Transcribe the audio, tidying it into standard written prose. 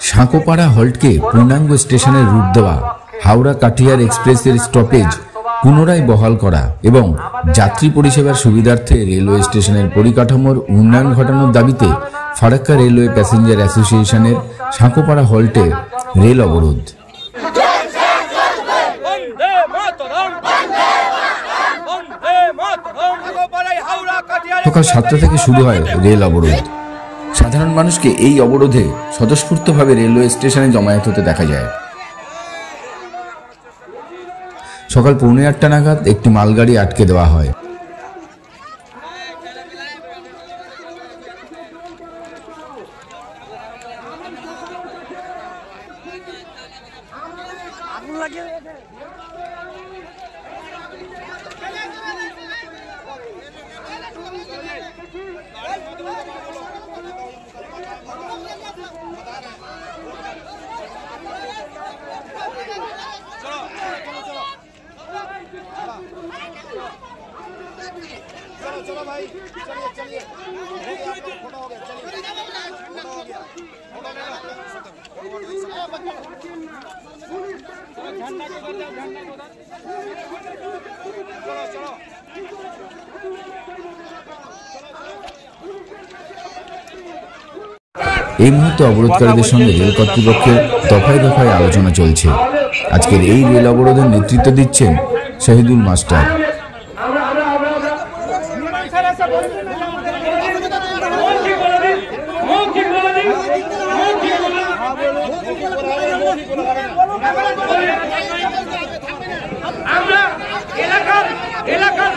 সাঁকোপাড়া হল্টকে পূর্ণাঙ্গ স্টেশনের রূপ দেওয়া, হাওড়া কাটিহার এক্সপ্রেসের স্টপেজ পুনরায় বহাল করা এবং যাত্রী পরিষেবার সুবিধার্থে রেলওয়ে স্টেশনের পরিকাঠামোর উন্নয়ন ঘটানোর দাবিতে ফারাক্কা রেলওয়ে প্যাসেঞ্জার অ্যাসোসিয়েশনের সাঁকোপাড়া হল্টে রেল অবরোধ। সকাল 7টা থেকে শুরু হয় রেল অবরোধ। সাধারণ মানুষকে এই অবরোধে স্বতঃস্ফূর্তভাবে রেলওয়ে স্টেশনে জমায়েত হতে দেখা যায়। সকাল 7:45 নাগাদ একটি মালগাড়ি আটকে দেওয়া হয়। चलो भाई, चलिए चलिए, फोटो हो गया, चलिए फोटो हो गया, फोटो ले लो, झंडा को उधर जाओ, झंडा को उधर, चलो चलो। এই মুহূর্তে অবরোধকারীদের সঙ্গে রেল কর্তৃপক্ষের দফায় দফায় আলোচনা চলছে। আজকের এই রেল অবরোধের নেতৃত্ব দিচ্ছেন শহীদুল মাস্টার। আমরা এলাকার